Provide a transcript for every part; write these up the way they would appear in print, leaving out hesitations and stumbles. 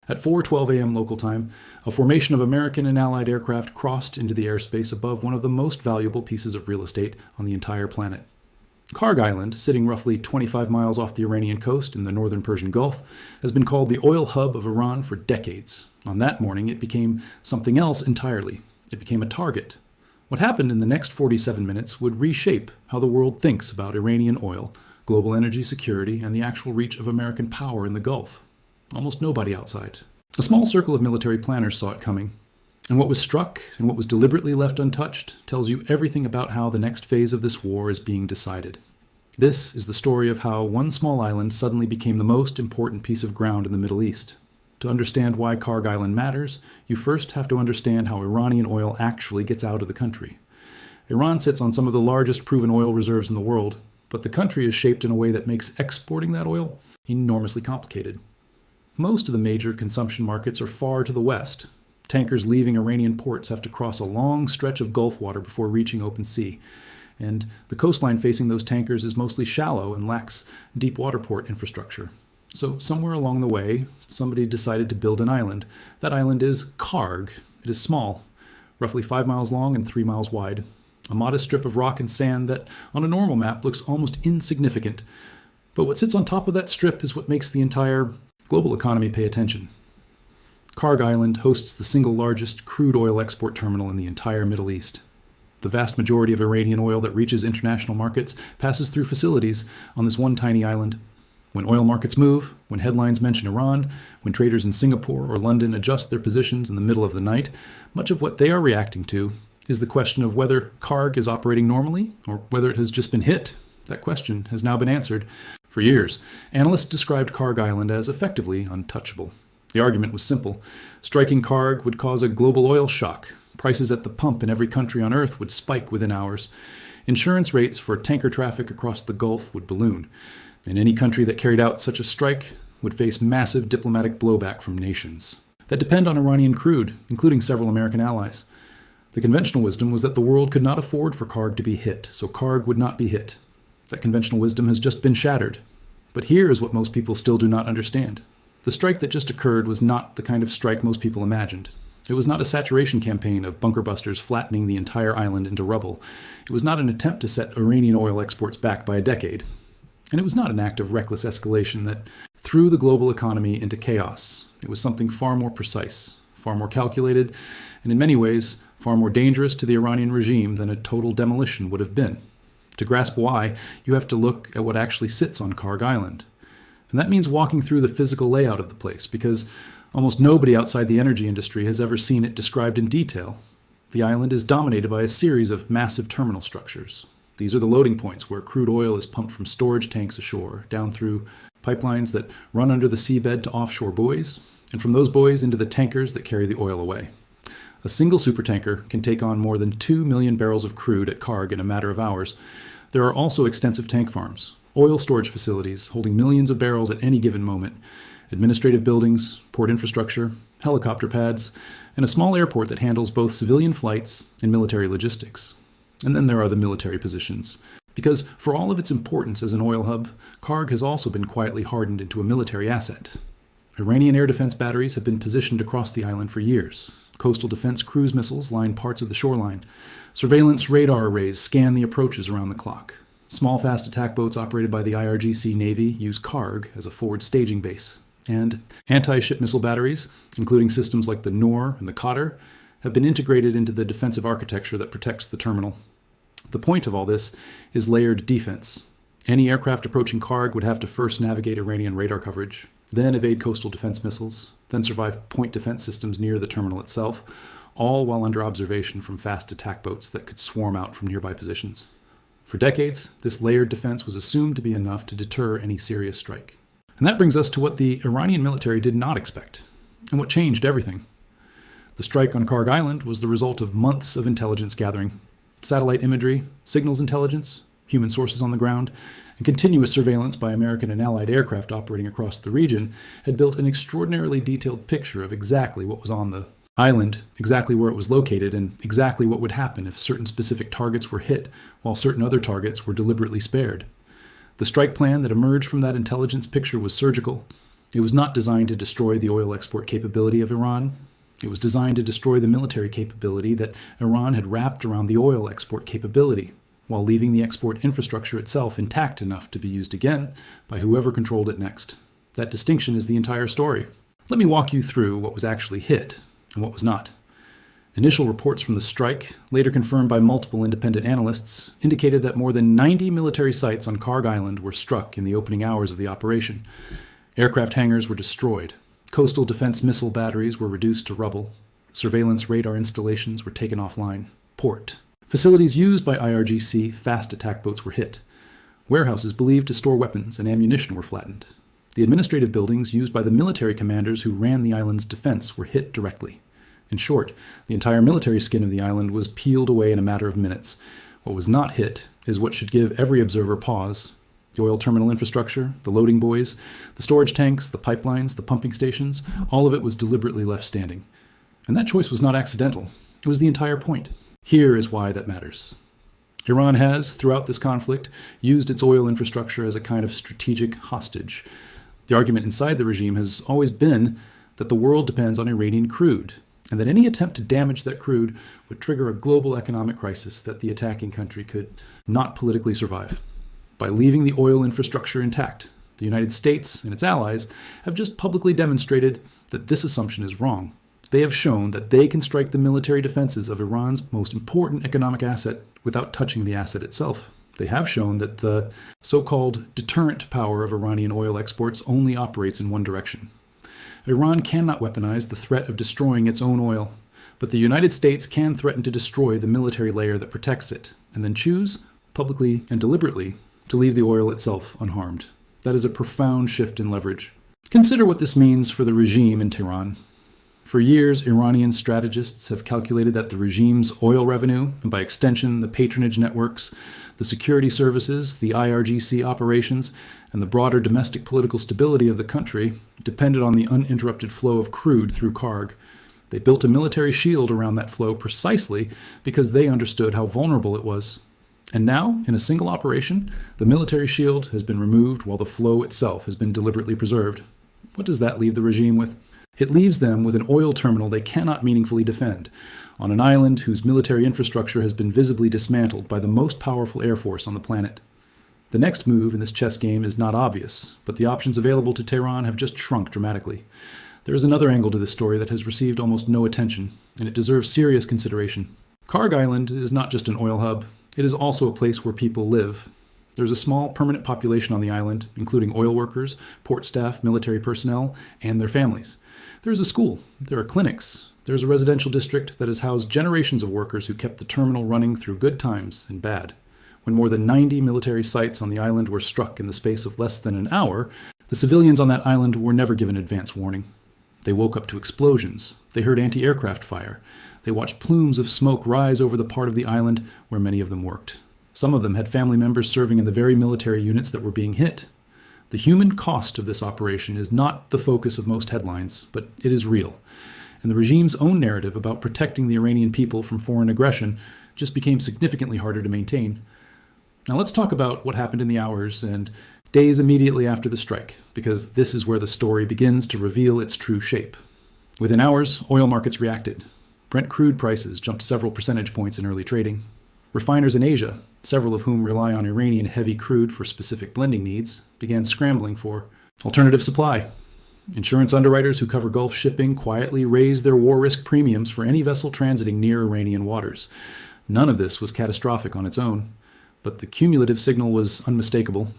At 4:12 a.m. local time, a formation of American and Allied aircraft crossed into the airspace above one of the most valuable pieces of real estate on the entire planet. Kharg Island, sitting roughly 25 miles off the Iranian coast in the northern Persian Gulf, has been called the oil hub of Iran for decades. On that morning, it became something else entirely. It became a target. What happened in the next 47 minutes would reshape how the world thinks about Iranian oil, global energy security, and the actual reach of American power in the Gulf. Almost nobody outside. A small circle of military planners saw it coming. And what was struck and what was deliberately left untouched tells you everything about how the next phase of this war is being decided. This is the story of how one small island suddenly became the most important piece of ground in the Middle East. To understand why Kharg Island matters, you first have to understand how Iranian oil actually gets out of the country. Iran sits on some of the largest proven oil reserves in the world, but the country is shaped in a way that makes exporting that oil enormously complicated. Most of the major consumption markets are far to the west. Tankers leaving Iranian ports have to cross a long stretch of Gulf water before reaching open sea. And the coastline facing those tankers is mostly shallow and lacks deep water port infrastructure. So somewhere along the way, somebody decided to build an island. That island is Kharg. It is small, roughly 5 miles long and 3 miles wide. A modest strip of rock and sand that, on a normal map, looks almost insignificant. But what sits on top of that strip is what makes the entire global economy pay attention. Kharg Island hosts the single largest crude oil export terminal in the entire Middle East. The vast majority of Iranian oil that reaches international markets passes through facilities on this one tiny island. When oil markets move, when headlines mention Iran, when traders in Singapore or London adjust their positions in the middle of the night, much of what they are reacting to is the question of whether Kharg is operating normally or whether it has just been hit. That question has now been answered. For years, analysts described Kharg Island as effectively untouchable. The argument was simple. Striking Kharg would cause a global oil shock. Prices at the pump in every country on Earth would spike within hours. Insurance rates for tanker traffic across the Gulf would balloon. And any country that carried out such a strike would face massive diplomatic blowback from nations that depend on Iranian crude, including several American allies. The conventional wisdom was that the world could not afford for Kharg to be hit, so Kharg would not be hit. That conventional wisdom has just been shattered. But here is what most people still do not understand. The strike that just occurred was not the kind of strike most people imagined. It was not a saturation campaign of bunker busters flattening the entire island into rubble. It was not an attempt to set Iranian oil exports back by a decade. And it was not an act of reckless escalation that threw the global economy into chaos. It was something far more precise, far more calculated, and in many ways, far more dangerous to the Iranian regime than a total demolition would have been. To grasp why, you have to look at what actually sits on Kharg Island. And that means walking through the physical layout of the place, because almost nobody outside the energy industry has ever seen it described in detail. The island is dominated by a series of massive terminal structures. These are the loading points where crude oil is pumped from storage tanks ashore, down through pipelines that run under the seabed to offshore buoys, and from those buoys into the tankers that carry the oil away. A single supertanker can take on more than 2 million barrels of crude at Kharg in a matter of hours. There are also extensive tank farms, oil storage facilities holding millions of barrels at any given moment, administrative buildings, port infrastructure, helicopter pads, and a small airport that handles both civilian flights and military logistics. And then there are the military positions. Because for all of its importance as an oil hub, Kharg has also been quietly hardened into a military asset. Iranian air defense batteries have been positioned across the island for years. Coastal defense cruise missiles line parts of the shoreline. Surveillance radar arrays scan the approaches around the clock. Small fast attack boats operated by the IRGC Navy use Kharg as a forward staging base. And anti-ship missile batteries, including systems like the Noor and the Qatar, have been integrated into the defensive architecture that protects the terminal. The point of all this is layered defense. Any aircraft approaching Kharg would have to first navigate Iranian radar coverage, then evade coastal defense missiles, then survive point defense systems near the terminal itself, all while under observation from fast attack boats that could swarm out from nearby positions. For decades, this layered defense was assumed to be enough to deter any serious strike. And that brings us to what the Iranian military did not expect, and what changed everything. The strike on Kharg Island was the result of months of intelligence gathering. Satellite imagery, signals intelligence, human sources on the ground, and continuous surveillance by American and Allied aircraft operating across the region had built an extraordinarily detailed picture of exactly what was on the island, exactly where it was located, and exactly what would happen if certain specific targets were hit while certain other targets were deliberately spared. The strike plan that emerged from that intelligence picture was surgical. It was not designed to destroy the oil export capability of Iran. It was designed to destroy the military capability that Iran had wrapped around the oil export capability, while leaving the export infrastructure itself intact enough to be used again by whoever controlled it next. That distinction is the entire story. Let me walk you through what was actually hit and what was not. Initial reports from the strike, later confirmed by multiple independent analysts, indicated that more than 90 military sites on Kharg Island were struck in the opening hours of the operation. Aircraft hangars were destroyed. Coastal defense missile batteries were reduced to rubble. Surveillance radar installations were taken offline. Port. Facilities used by IRGC fast attack boats were hit. Warehouses believed to store weapons and ammunition were flattened. The administrative buildings used by the military commanders who ran the island's defense were hit directly. In short, the entire military skin of the island was peeled away in a matter of minutes. What was not hit is what should give every observer pause. The oil terminal infrastructure, the loading buoys, the storage tanks, the pipelines, the pumping stations, all of it was deliberately left standing. And that choice was not accidental. It was the entire point. Here is why that matters. Iran has, throughout this conflict, used its oil infrastructure as a kind of strategic hostage. The argument inside the regime has always been that the world depends on Iranian crude, and that any attempt to damage that crude would trigger a global economic crisis that the attacking country could not politically survive. By leaving the oil infrastructure intact, the United States and its allies have just publicly demonstrated that this assumption is wrong. They have shown that they can strike the military defenses of Iran's most important economic asset without touching the asset itself. They have shown that the so-called deterrent power of Iranian oil exports only operates in one direction. Iran cannot weaponize the threat of destroying its own oil, but the United States can threaten to destroy the military layer that protects it, and then choose, publicly and deliberately, to leave the oil itself unharmed. That is a profound shift in leverage. Consider what this means for the regime in Tehran. For years, Iranian strategists have calculated that the regime's oil revenue, and by extension the patronage networks, the security services, the IRGC operations, and the broader domestic political stability of the country depended on the uninterrupted flow of crude through Kharg. They built a military shield around that flow precisely because they understood how vulnerable it was. And now, in a single operation, the military shield has been removed while the flow itself has been deliberately preserved. What does that leave the regime with? It leaves them with an oil terminal they cannot meaningfully defend, on an island whose military infrastructure has been visibly dismantled by the most powerful air force on the planet. The next move in this chess game is not obvious, but the options available to Tehran have just shrunk dramatically. There is another angle to this story that has received almost no attention, and it deserves serious consideration. Kharg Island is not just an oil hub. It is also a place where people live. There's a small permanent population on the island, including oil workers, port staff, military personnel, and their families. There's a school. There are clinics. There's a residential district that has housed generations of workers who kept the terminal running through good times and bad. When more than 90 military sites on the island were struck in the space of less than an hour, the civilians on that island were never given advance warning. They woke up to explosions. They heard anti-aircraft fire. They watched plumes of smoke rise over the part of the island where many of them worked. Some of them had family members serving in the very military units that were being hit. The human cost of this operation is not the focus of most headlines, but it is real. And the regime's own narrative about protecting the Iranian people from foreign aggression just became significantly harder to maintain. Now let's talk about what happened in the hours and days immediately after the strike, because this is where the story begins to reveal its true shape. Within hours, oil markets reacted. Brent crude prices jumped several percentage points in early trading. Refiners in Asia, several of whom rely on Iranian heavy crude for specific blending needs, began scrambling for alternative supply. Insurance underwriters who cover Gulf shipping quietly raised their war risk premiums for any vessel transiting near Iranian waters. None of this was catastrophic on its own, but the cumulative signal was unmistakable.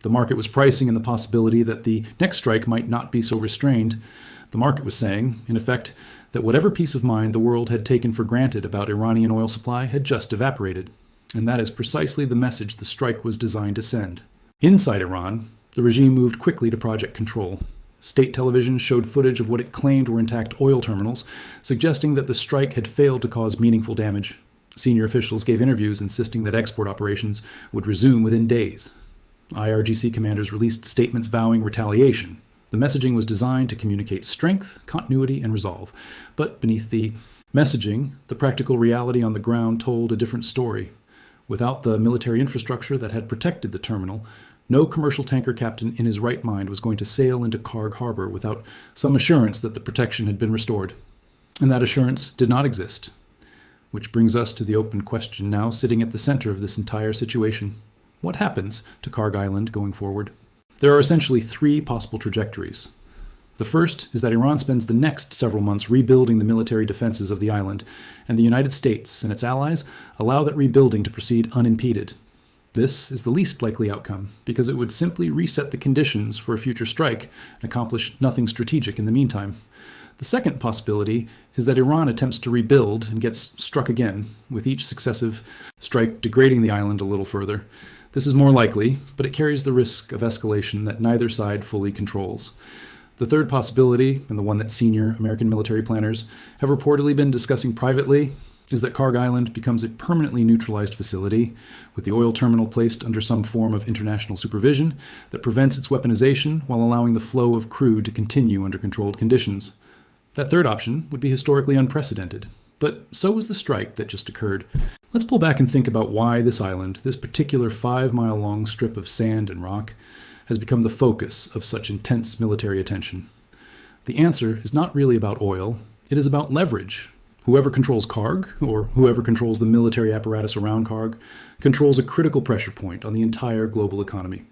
The market was pricing in the possibility that the next strike might not be so restrained. The market was saying, in effect, that whatever peace of mind the world had taken for granted about Iranian oil supply had just evaporated. And that is precisely the message the strike was designed to send. Inside Iran, the regime moved quickly to project control. State television showed footage of what it claimed were intact oil terminals, suggesting that the strike had failed to cause meaningful damage. Senior officials gave interviews insisting that export operations would resume within days. IRGC commanders released statements vowing retaliation. The messaging was designed to communicate strength, continuity, and resolve. But beneath the messaging, the practical reality on the ground told a different story. Without the military infrastructure that had protected the terminal, No commercial tanker captain in his right mind was going to sail into Kharg harbor without some assurance that the protection had been restored. And that assurance did not exist. Which brings us to the open question now sitting at the center of this entire situation. What happens to Kharg Island going forward? There are essentially three possible trajectories. The first is that Iran spends the next several months rebuilding the military defenses of the island, and the United States and its allies allow that rebuilding to proceed unimpeded. This is the least likely outcome, because it would simply reset the conditions for a future strike and accomplish nothing strategic in the meantime. The second possibility is that Iran attempts to rebuild and gets struck again, with each successive strike degrading the island a little further. This is more likely, but it carries the risk of escalation that neither side fully controls. The third possibility, and the one that senior American military planners have reportedly been discussing privately, is that Kharg Island becomes a permanently neutralized facility, with the oil terminal placed under some form of international supervision that prevents its weaponization while allowing the flow of crude to continue under controlled conditions. That third option would be historically unprecedented, but so was the strike that just occurred. Let's pull back and think about why this island, this particular 5-mile-long strip of sand and rock, has become the focus of such intense military attention. The answer is not really about oil, it is about leverage. Whoever controls Kharg, or whoever controls the military apparatus around Kharg, controls a critical pressure point on the entire global economy.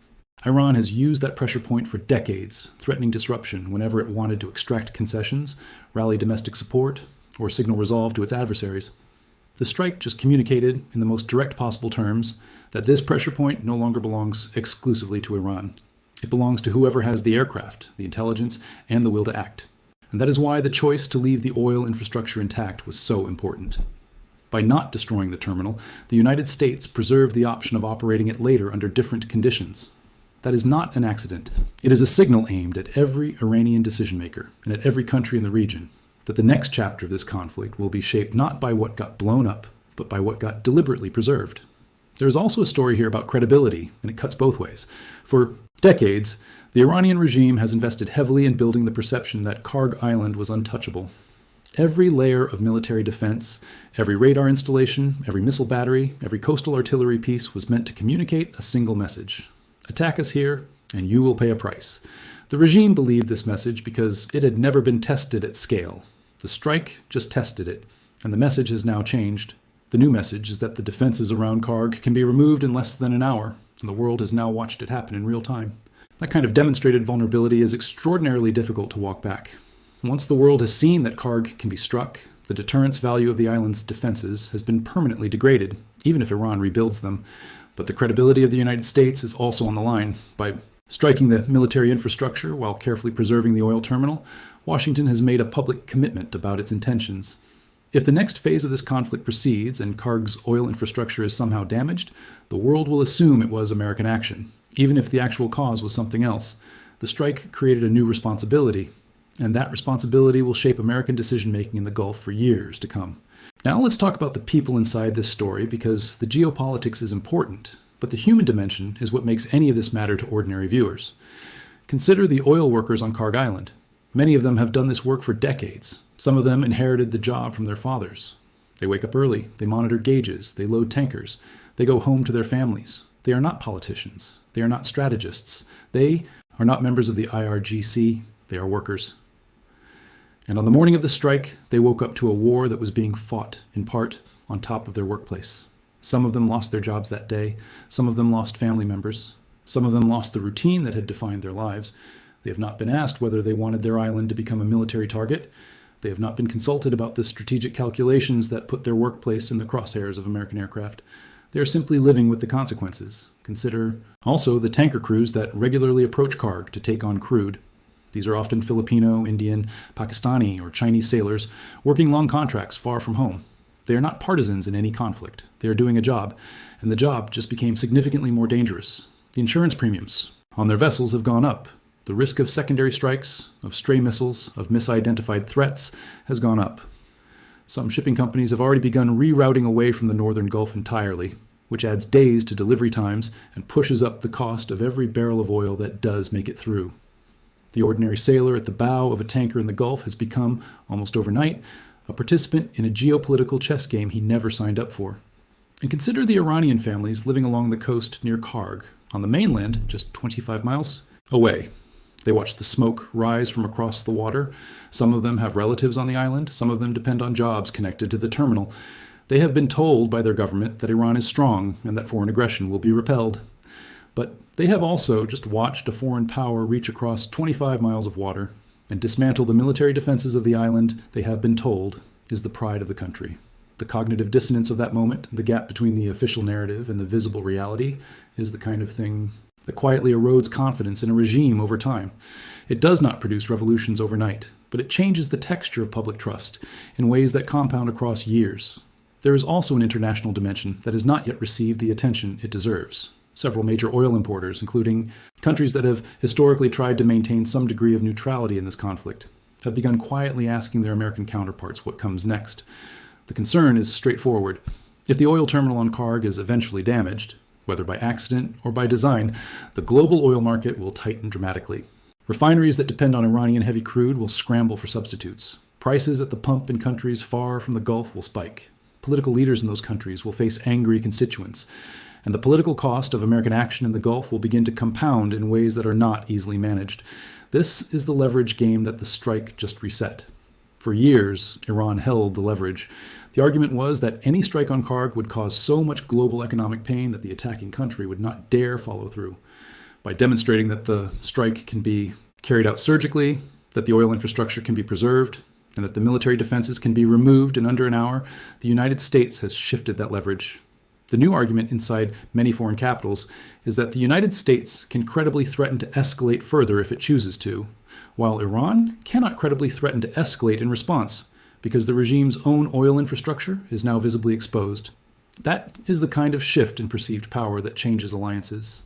Iran has used that pressure point for decades, threatening disruption whenever it wanted to extract concessions, rally domestic support, or signal resolve to its adversaries. The strike just communicated, in the most direct possible terms, that this pressure point no longer belongs exclusively to Iran. It belongs to whoever has the aircraft, the intelligence, and the will to act. And that is why the choice to leave the oil infrastructure intact was so important. By not destroying the terminal, the United States preserved the option of operating it later under different conditions. That is not an accident. It is a signal aimed at every Iranian decision-maker and at every country in the region that the next chapter of this conflict will be shaped not by what got blown up, but by what got deliberately preserved. There is also a story here about credibility, and it cuts both ways. For decades, the Iranian regime has invested heavily in building the perception that Kharg Island was untouchable. Every layer of military defense, every radar installation, every missile battery, every coastal artillery piece was meant to communicate a single message. Attack us here, and you will pay a price. The regime believed this message because it had never been tested at scale. The strike just tested it, and the message has now changed. The new message is that the defenses around Kharg can be removed in less than an hour, and the world has now watched it happen in real time. That kind of demonstrated vulnerability is extraordinarily difficult to walk back. Once the world has seen that Kharg can be struck, the deterrence value of the island's defenses has been permanently degraded, even if Iran rebuilds them. But the credibility of the United States is also on the line. By striking the military infrastructure while carefully preserving the oil terminal, Washington has made a public commitment about its intentions. If the next phase of this conflict proceeds and Kharg's oil infrastructure is somehow damaged, the world will assume it was American action, even if the actual cause was something else. The strike created a new responsibility, and that responsibility will shape American decision-making in the Gulf for years to come. Now let's talk about the people inside this story, because the geopolitics is important, but the human dimension is what makes any of this matter to ordinary viewers. Consider the oil workers on Kharg Island. Many of them have done this work for decades. Some of them inherited the job from their fathers. They wake up early, they monitor gauges, they load tankers, they go home to their families. They are not politicians. They are not strategists. They are not members of the IRGC. They are workers. And on the morning of the strike, they woke up to a war that was being fought, in part, on top of their workplace. Some of them lost their jobs that day. Some of them lost family members. Some of them lost the routine that had defined their lives. They have not been asked whether they wanted their island to become a military target. They have not been consulted about the strategic calculations that put their workplace in the crosshairs of American aircraft. They are simply living with the consequences. Consider also the tanker crews that regularly approach Kharg to take on crude. These are often Filipino, Indian, Pakistani, or Chinese sailors working long contracts far from home. They are not partisans in any conflict. They are doing a job, and the job just became significantly more dangerous. The insurance premiums on their vessels have gone up. The risk of secondary strikes, of stray missiles, of misidentified threats has gone up. Some shipping companies have already begun rerouting away from the northern Gulf entirely, which adds days to delivery times and pushes up the cost of every barrel of oil that does make it through. The ordinary sailor at the bow of a tanker in the Gulf has become, almost overnight, a participant in a geopolitical chess game he never signed up for. And consider the Iranian families living along the coast near Kharg, On the mainland, just 25 miles away, they watch the smoke rise from across the water. Some of them have relatives on the island. Some of them depend on jobs connected to the terminal. They have been told by their government that Iran is strong and that foreign aggression will be repelled. But they have also just watched a foreign power reach across 25 miles of water and dismantle the military defenses of the island they have been told is the pride of the country. The cognitive dissonance of that moment, the gap between the official narrative and the visible reality, is the kind of thing that quietly erodes confidence in a regime over time. It does not produce revolutions overnight, but it changes the texture of public trust in ways that compound across years. There is also an international dimension that has not yet received the attention it deserves. Several major oil importers, including countries that have historically tried to maintain some degree of neutrality in this conflict, have begun quietly asking their American counterparts what comes next. The concern is straightforward. If the oil terminal on Kharg is eventually damaged, whether by accident or by design, the global oil market will tighten dramatically. Refineries that depend on Iranian heavy crude will scramble for substitutes. Prices at the pump in countries far from the Gulf will spike. Political leaders in those countries will face angry constituents. And the political cost of American action in the Gulf will begin to compound in ways that are not easily managed. This is the leverage game that the strike just reset. For years, Iran held the leverage. The argument was that any strike on Kharg would cause so much global economic pain that the attacking country would not dare follow through. By demonstrating that the strike can be carried out surgically, that the oil infrastructure can be preserved, and that the military defenses can be removed in under an hour, the United States has shifted that leverage. The new argument inside many foreign capitals is that the United States can credibly threaten to escalate further if it chooses to, while Iran cannot credibly threaten to escalate in response because the regime's own oil infrastructure is now visibly exposed. That is the kind of shift in perceived power that changes alliances.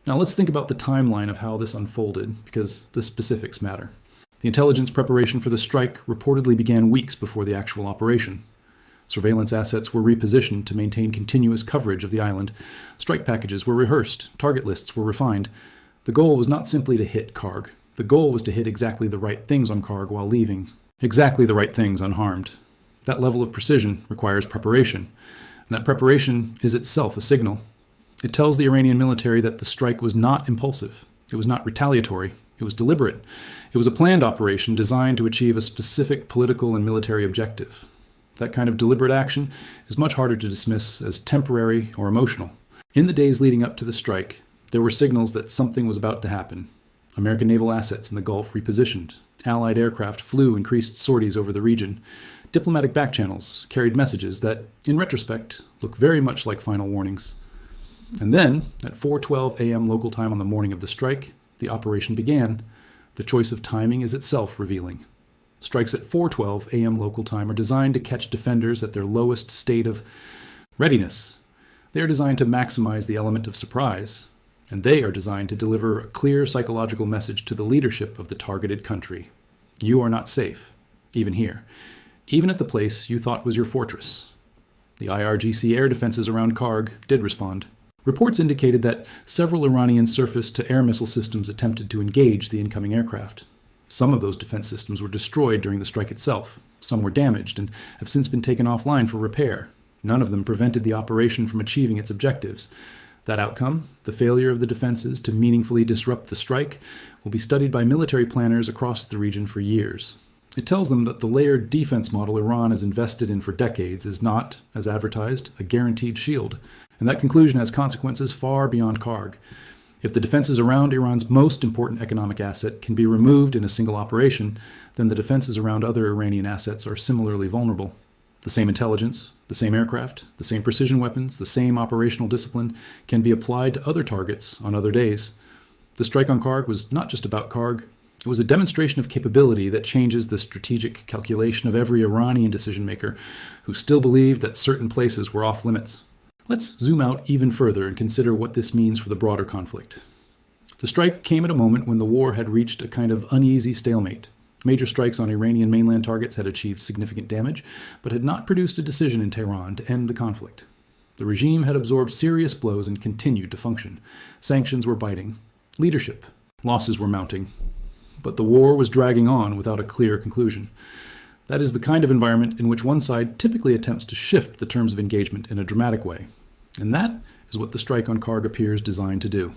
Now let's think about the timeline of how this unfolded, because the specifics matter. The intelligence preparation for the strike reportedly began weeks before the actual operation. Surveillance assets were repositioned to maintain continuous coverage of the island. Strike packages were rehearsed. Target lists were refined. The goal was not simply to hit Kharg. The goal was to hit exactly the right things on Kharg while leaving. Exactly the right things unharmed. That level of precision requires preparation. And that preparation is itself a signal. It tells the Iranian military that the strike was not impulsive. It was not retaliatory. It was deliberate. It was a planned operation designed to achieve a specific political and military objective. That kind of deliberate action is much harder to dismiss as temporary or emotional. In the days leading up to the strike, there were signals that something was about to happen. American naval assets in the Gulf repositioned. Allied aircraft flew increased sorties over the region. Diplomatic backchannels carried messages that, in retrospect, look very much like final warnings. And then, at 4:12 a.m. local time on the morning of the strike, the operation began. The choice of timing is itself revealing. Strikes at 4:12 a.m. local time are designed to catch defenders at their lowest state of readiness. They are designed to maximize the element of surprise, and they are designed to deliver a clear psychological message to the leadership of the targeted country. You are not safe, even here, even at the place you thought was your fortress. The IRGC air defenses around Kharg did respond. Reports indicated that several Iranian surface-to-air missile systems attempted to engage the incoming aircraft. Some of those defense systems were destroyed during the strike itself. Some were damaged and have since been taken offline for repair. None of them prevented the operation from achieving its objectives. That outcome, the failure of the defenses to meaningfully disrupt the strike, will be studied by military planners across the region for years. It tells them that the layered defense model Iran has invested in for decades is not, as advertised, a guaranteed shield. And that conclusion has consequences far beyond Kharg. If the defenses around Iran's most important economic asset can be removed in a single operation, then the defenses around other Iranian assets are similarly vulnerable. The same intelligence, the same aircraft, the same precision weapons, the same operational discipline can be applied to other targets on other days. The strike on Kharg was not just about Kharg. It was a demonstration of capability that changes the strategic calculation of every Iranian decision-maker who still believed that certain places were off limits. Let's zoom out even further and consider what this means for the broader conflict. The strike came at a moment when the war had reached a kind of uneasy stalemate. Major strikes on Iranian mainland targets had achieved significant damage, but had not produced a decision in Tehran to end the conflict. The regime had absorbed serious blows and continued to function. Sanctions were biting. Leadership. Losses were mounting. But the war was dragging on without a clear conclusion. That is the kind of environment in which one side typically attempts to shift the terms of engagement in a dramatic way. And that is what the strike on Kharg appears designed to do.